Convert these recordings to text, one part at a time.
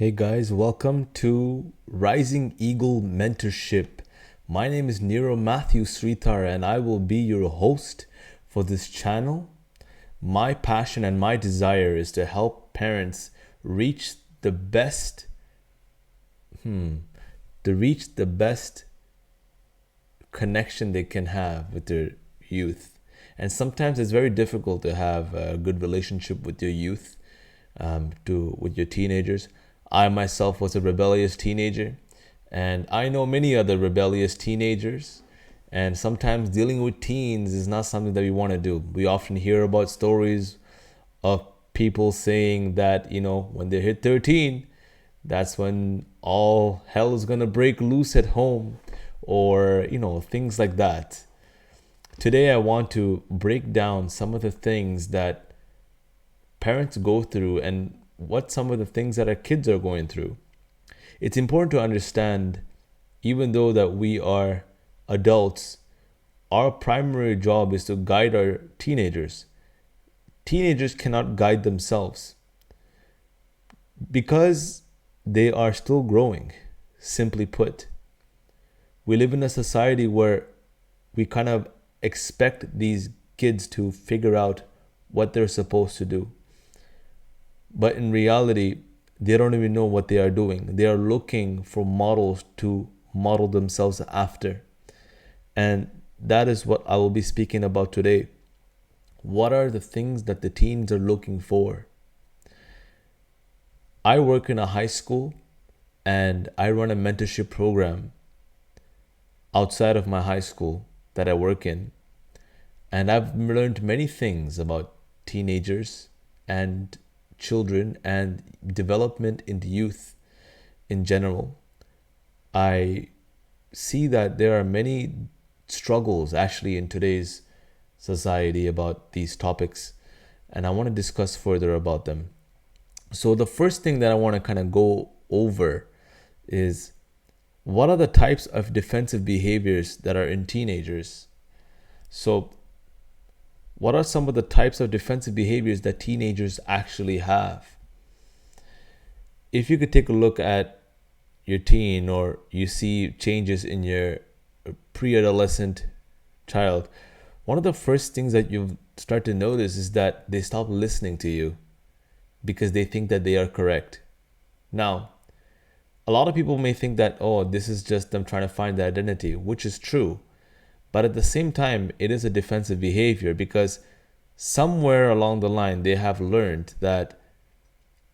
Hey guys, welcome to Rising Eagle Mentorship. My name is Nero Mathew Srithar and I will be your host for this channel. My passion and my desire is to help parents reach the best connection they can have with their youth. And sometimes it's very difficult to have a good relationship with your youth, with your teenagers. I myself was a rebellious teenager, and I know many other rebellious teenagers. And sometimes dealing with teens is not something that we want to do. We often hear about stories of people saying that, when they hit 13, that's when all hell is going to break loose at home, or, things like that. Today, I want to break down some of the things that parents go through and what some of the things that our kids are going through. It's important to understand, even though that we are adults, our primary job is to guide our teenagers. Teenagers cannot guide themselves because they are still growing. Simply put, we live in a society where we kind of expect these kids to figure out what they're supposed to do. But in reality, they don't even know what they are doing. They are looking for models to model themselves after. And that is what I will be speaking about today. What are the things that the teens are looking for? I work in a high school and I run a mentorship program outside of my high school that I work in. And I've learned many things about teenagers and children and development in the youth in general. I see that there are many struggles actually in today's society about these topics, and I want to discuss further about them. So the first thing that I want to kind of go over is, what are the types of defensive behaviors that are in teenagers? So what are some of the types of defensive behaviors that teenagers actually have? If you could take a look at your teen, or you see changes in your pre-adolescent child, one of the first things that you start to notice is that they stop listening to you because they think that they are correct. Now, a lot of people may think that, this is just them trying to find their identity, which is true. But at the same time, it is a defensive behavior because somewhere along the line, they have learned that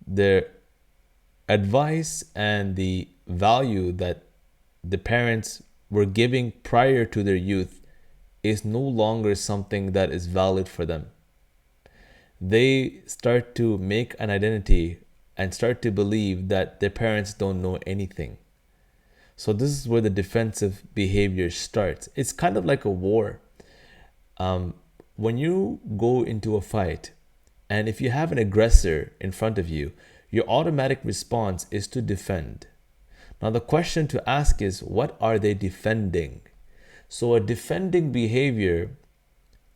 their advice and the value that the parents were giving prior to their youth is no longer something that is valid for them. They start to make an identity and start to believe that their parents don't know anything. So this is where the defensive behavior starts. It's kind of like a war. When you go into a fight, and if you have an aggressor in front of you, your automatic response is to defend. Now the question to ask is, what are they defending? So a defending behavior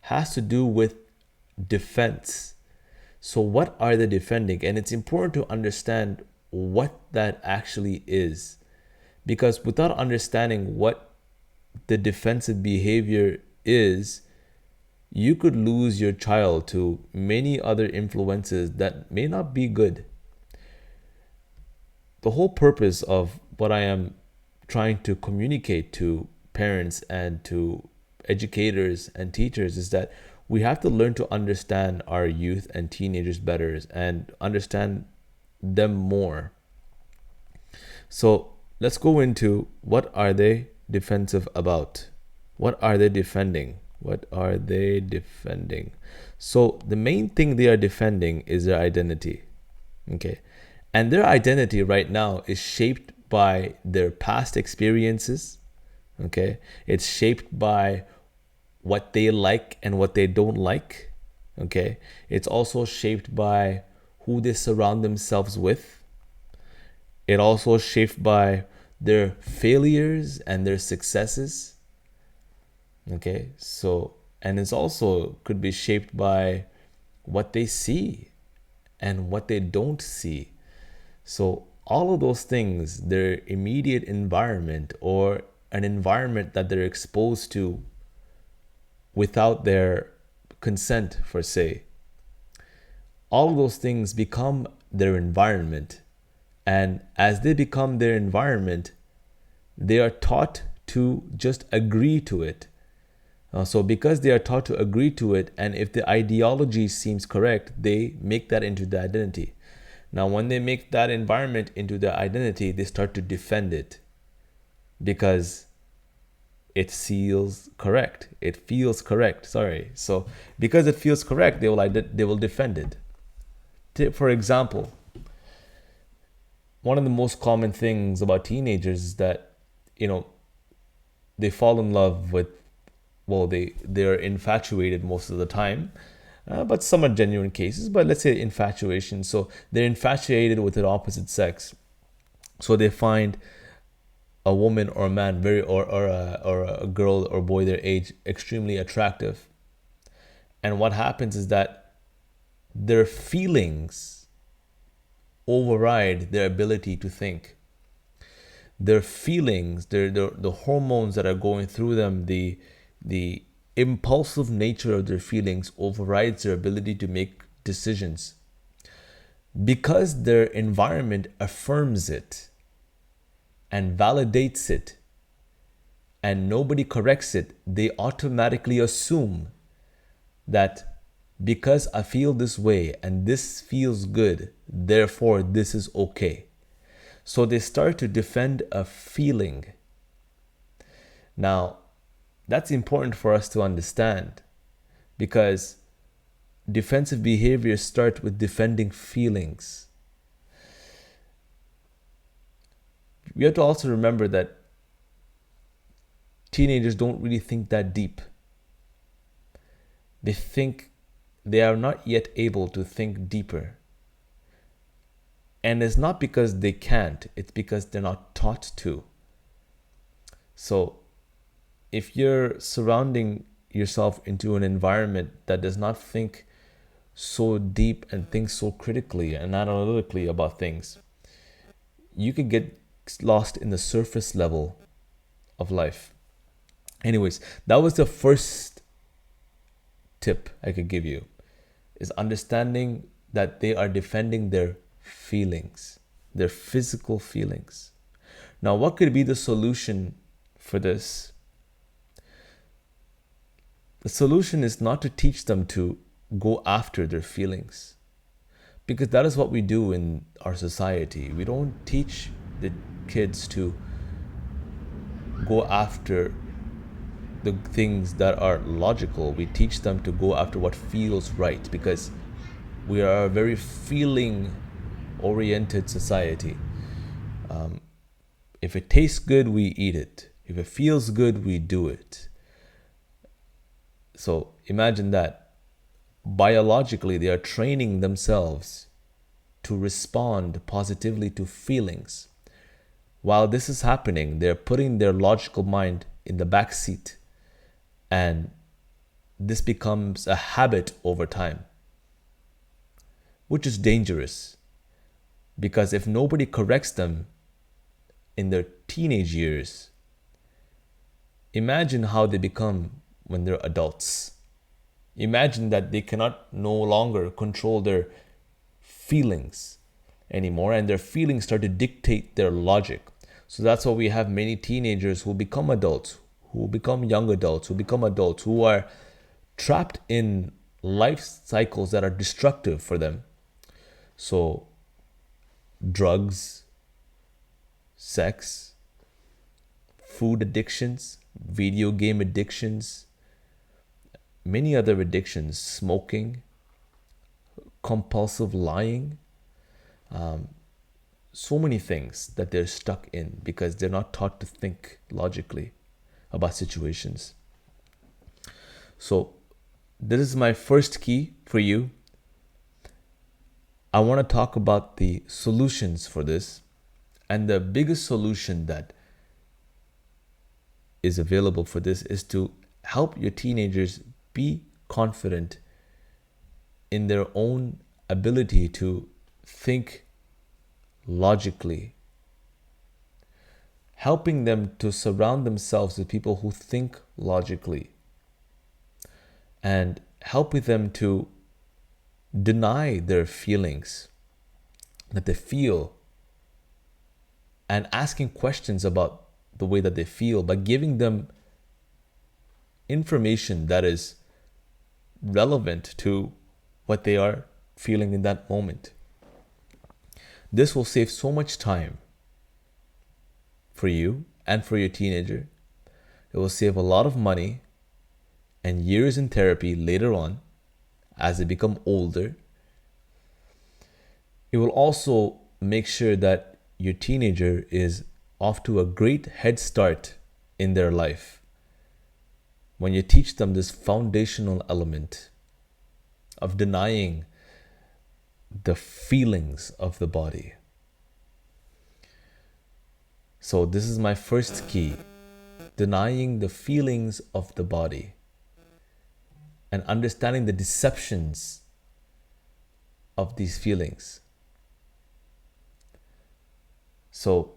has to do with defense. So what are they defending? And it's important to understand what that actually is. Because without understanding what the defensive behavior is, you could lose your child to many other influences that may not be good. The whole purpose of what I am trying to communicate to parents and to educators and teachers is that we have to learn to understand our youth and teenagers better and understand them more. So let's go into, what are they defensive about? What are they defending? What are they defending? So the main thing they are defending is their identity. Okay. And their identity right now is shaped by their past experiences. Okay. It's shaped by what they like and what they don't like. Okay. It's also shaped by who they surround themselves with. It also shaped by their failures and their successes. Okay, so, and it's also could be shaped by what they see and what they don't see. So all of those things, their immediate environment or an environment that they're exposed to without their consent, per se, all of those things become their environment. And as they become their environment, they are taught to just agree to it. So because they are taught to agree to it, and if the ideology seems correct, they make that into the identity. Now, when they make that environment into their identity, they start to defend it because it feels correct. It feels correct. Sorry. So because it feels correct, they will defend it. For example, one of the most common things about teenagers is that, they fall in love with, they're infatuated most of the time, but some are genuine cases, but let's say infatuation. So they're infatuated with the opposite sex. So they find a woman or a man or a girl or boy their age extremely attractive. And what happens is that their feelings override their ability to think. Their feelings, the hormones that are going through them, the impulsive nature of their feelings overrides their ability to make decisions. Because their environment affirms it and validates it and nobody corrects it, they automatically assume that because I feel this way and this feels good, therefore this is okay. So they start to defend a feeling. Now, that's important for us to understand because defensive behaviors start with defending feelings. We have to also remember that teenagers don't really think that deep. They think they are not yet able to think deeper. And it's not because they can't, it's because they're not taught to. So if you're surrounding yourself into an environment that does not think so deep and think so critically and analytically about things, you could get lost in the surface level of life. Anyways, that was the first tip I could give you, is understanding that they are defending their feelings, their physical feelings. Now, what could be the solution for this? The solution is not to teach them to go after their feelings, because that is what we do in our society. We don't teach the kids to go after the things that are logical. We teach them to go after what feels right, because we are a very feeling oriented society. If it tastes good, we eat it. If it feels good, we do it. So imagine that. Biologically, they are training themselves to respond positively to feelings. While this is happening, they're putting their logical mind in the back seat, and this becomes a habit over time, which is dangerous, because if nobody corrects them in their teenage years, imagine how they become when they're adults. Imagine that they cannot no longer control their feelings anymore, and their feelings start to dictate their logic. So that's why we have many teenagers who become adults, who become young adults, who become adults, who are trapped in life cycles that are destructive for them. So drugs, sex, food addictions, video game addictions, many other addictions, smoking, compulsive lying, so many things that they're stuck in because they're not taught to think logically about situations. So this is my first key for you. I want to talk about the solutions for this. And the biggest solution that is available for this is to help your teenagers be confident in their own ability to think logically, helping them to surround themselves with people who think logically, and helping them to deny their feelings that they feel, and asking questions about the way that they feel by giving them information that is relevant to what they are feeling in that moment. This will save so much time for you and for your teenager. It will save a lot of money and years in therapy later on as they become older. It will also make sure that your teenager is off to a great head start in their life when you teach them this foundational element of denying the feelings of the body. So this is my first key: denying the feelings of the body and understanding the deceptions of these feelings. So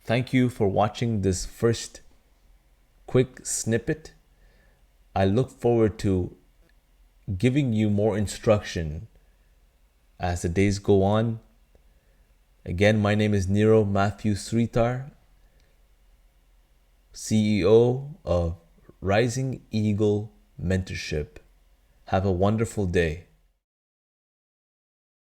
thank you for watching this first quick snippet. I look forward to giving you more instruction as the days go on. Again, my name is Nero Mathew Srithar, CEO of Rising Eagle Mentorship. Have a wonderful day.